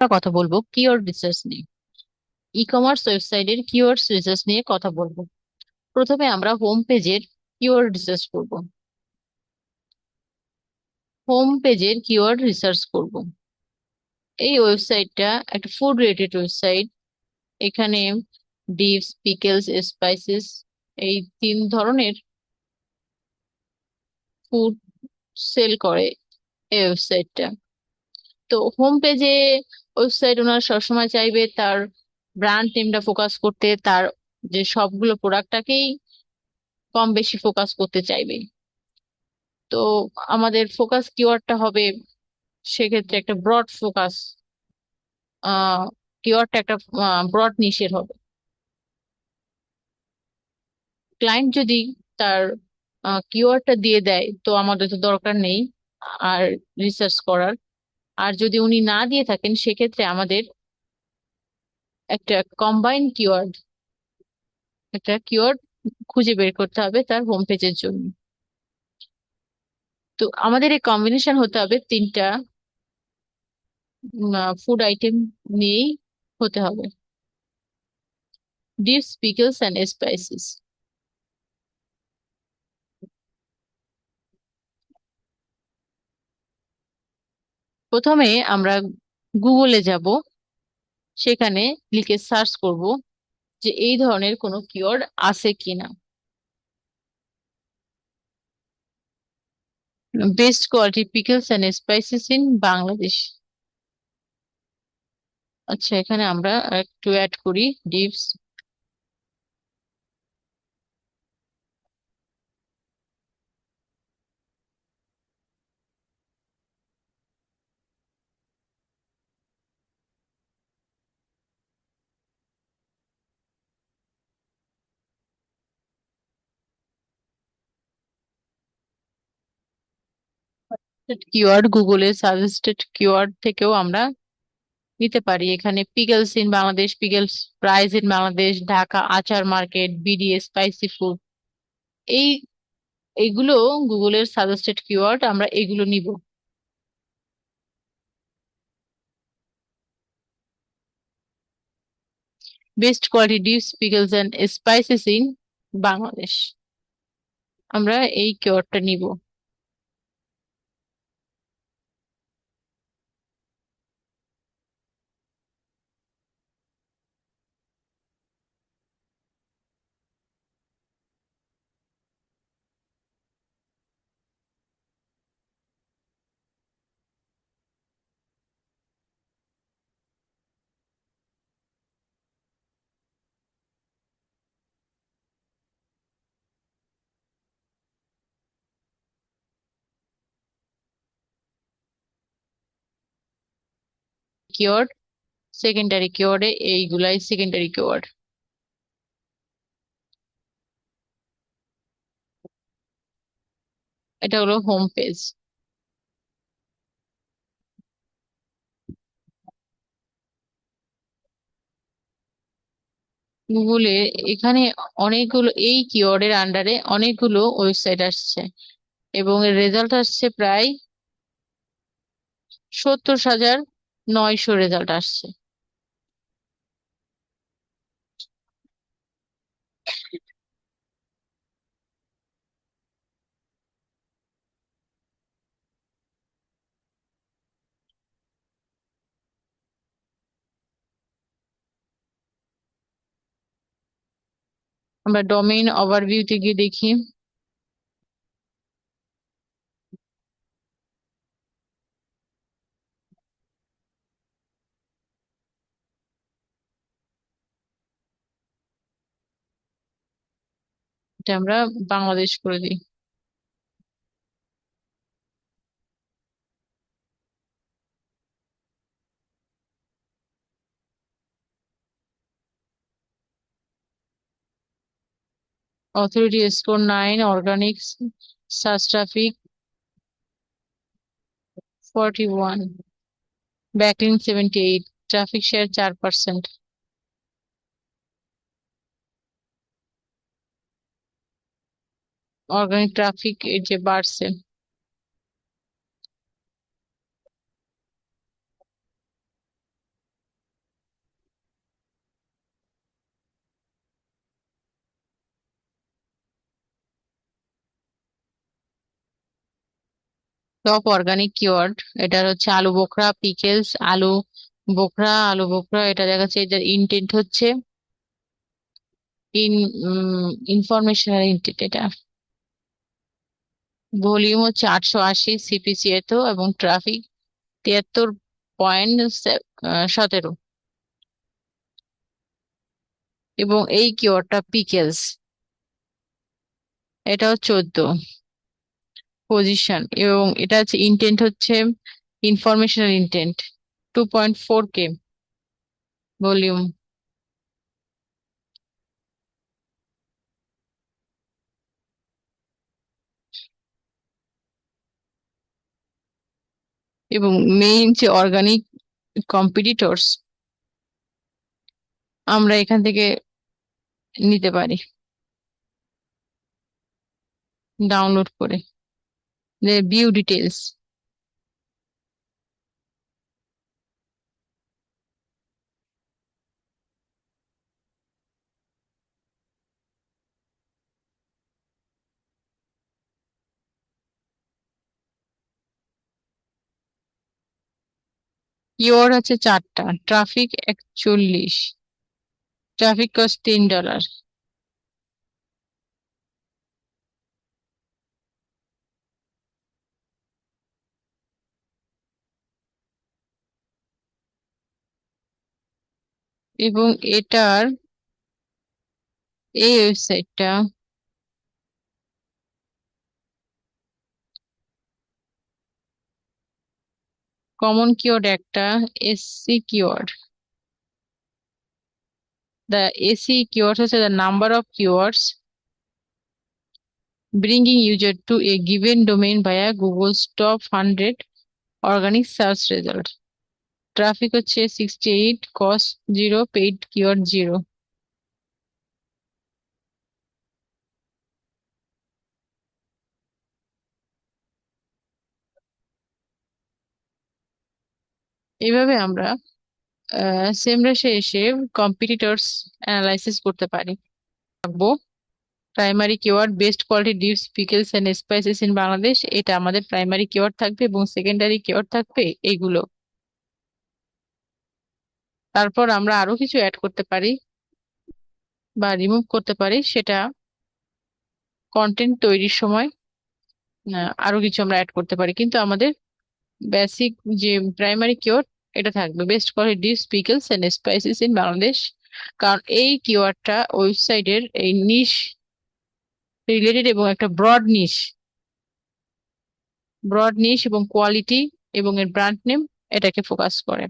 আমরা কথা বলবো কিওয়ার্ড রিসার্চ নিয়ে। ই কমার্স ওয়েবসাইটের কিওয়ার্ডস রিসার্চ নিয়ে কথা বলবো। প্রথমে আমরা হোম পেজের কিওয়ার্ড রিসার্চ করব। হোম পেজের কিওয়ার্ড রিসার্চ করব। এই ওয়েবসাইটটা একটা ফুড রিলেটেড ওয়েবসাইট। এখানে ডিপস, পিকেলস, স্পাইসেস এই তিন ধরনের ফুড সেল করে এই ওয়েবসাইটটা। তো হোম পেজে ওয়েবসাইট ওনার সবসময় চাইবে তার ব্র্যান্ড নেমটা ফোকাস করতে, তার যে সবগুলো প্রোডাক্টটাকেই কম বেশি ফোকাস করতে চাইবে। তো আমাদের ফোকাস কিওয়ার্ডটা হবে সেক্ষেত্রে একটা ব্রড ফোকাস। কিওয়ার্ডটা একটা ব্রড নিশের হবে। ক্লায়েন্ট যদি তার কিওয়ার্ডটা দিয়ে দেয় তো আমাদের তো দরকার নেই আর রিসার্চ করার। আর যদি উনি না দিয়ে থাকেন সেক্ষেত্রে আমাদের একটা কম্বাইন্ড কিওয়ার্ড, একটা কিওয়ার্ড খুঁজে বের করতে হবে তার হোম পেজের জন্য। তো আমাদের এই কম্বিনেশন হতে হবে তিনটা ফুড আইটেম নিয়েই হতে হবে: ডিপস, পিকলস অ্যান্ড স্পাইসেস। প্রথমে আমরা গুগলে যাব, সেখানে লিখে সার্চ করব যে এই ধরনের কোনো কিওয়ার্ড আছে কিনা। Best quality pickles and spices in Bangladesh. আচ্ছা, এখানে আমরা একটু অ্যাড করি ডিপস। কিওয়ার্ড গুগলের সাজেস্টেড কিওয়ার্ড থেকেও আমরা নিতে পারি। এখানে pickles in Bangladesh, pickles price in Bangladesh, Dhaka আচার মার্কেট, বিডিএ স্পাইসি ফুড, এই এইগুলো গুগলের সাজেস্টেড কিওয়ার্ড, আমরা এগুলো নিব। Best quality dips, pickles and spices in Bangladesh, আমরা এই কিওয়ার্ডটা নিব। কিওয়ার্ড সেকেন্ডারি কিওয়ার্ডে, এইগুলাই সেকেন্ডারি কিওয়ার্ড। এটা হলো হোম পেজ। গুগলে এখানে অনেকগুলো, এই কিওয়ার্ডের আন্ডারে অনেকগুলো ওয়েবসাইট আসছে এবং এর রেজাল্ট আসছে প্রায় 70,900 রেজাল্ট আসছে। আমরা ডোমেইন ওভারভিউতে গিয়ে দেখি। এটা আমরা বাংলাদেশ করে দিই। Authority score 9, organic search traffic 41, backlink 78, traffic share 4%। Organic traffic এর যে বাড়ছে। টপ অর্গানিক কিওয়ার্ড, এটার হচ্ছে আলু বোখরা পিকেলস, আলু বোখরা এটা দেখাচ্ছে, এটার ইন্টেন্ট হচ্ছে ইন ইনফরমেশনাল ইন্টেন্ট এটা। ভলিউম হচ্ছে 880 সিপিসি এত, এবং ট্রাফিক 73.17, এবং এই কিওয়ার্ডটা পিকেলস, এটাও 14 পজিশন, এবং এটা হচ্ছে ইন্টেন্ট হচ্ছে ইনফরমেশনাল ইন্টেন্ট, 2.4K ভলিউম। এবং মেইন যে অর্গানিক কম্পিটিটরস, আমরা এখান থেকে নিতে পারি ডাউনলোড করে, যে ভিউ ডিটেলস। কিওয়ার্ড হচ্ছে 4টা, ট্রাফিক 41, ট্রাফিক কস্ট $3। এবং এটার এই ওয়েবসাইটটা কমন কিওয়ার্ড একটা, SC keyword. The AC keywords হচ্ছে the number of keywords bringing user to a given domain via Google's top 100 organic search result. Traffic হচ্ছে 68, cost 0, paid keyword 0। এইভাবে আমরা সেমরেশে এসে কম্পিটিটরস অ্যানালাইসিস করতে পারি। রাখবো primary keyword best quality dips pickles and spices in Bangladesh, এটা আমাদের primary keyword থাকবে, এবং সেকেন্ডারি কিওয়ার্ড থাকবে এইগুলো। তারপর আমরা আরো কিছু অ্যাড করতে পারি বা রিমুভ করতে পারি, সেটা কন্টেন্ট তৈরির সময় আরো কিছু আমরা অ্যাড করতে পারি, কিন্তু আমাদের বেসিক যে প্রাইমারি কিওয়ার্ড এটা থাকবে, best quality dish pickles and spices in Bangladesh. কারণ এই কিওয়ার্ডটা ওয়েবসাইটের এই নিশ রিলেটেড, এবং একটা ব্রড নিশ এবং কোয়ালিটি এবং এর ব্র্যান্ড নেম এটাকে ফোকাস করে।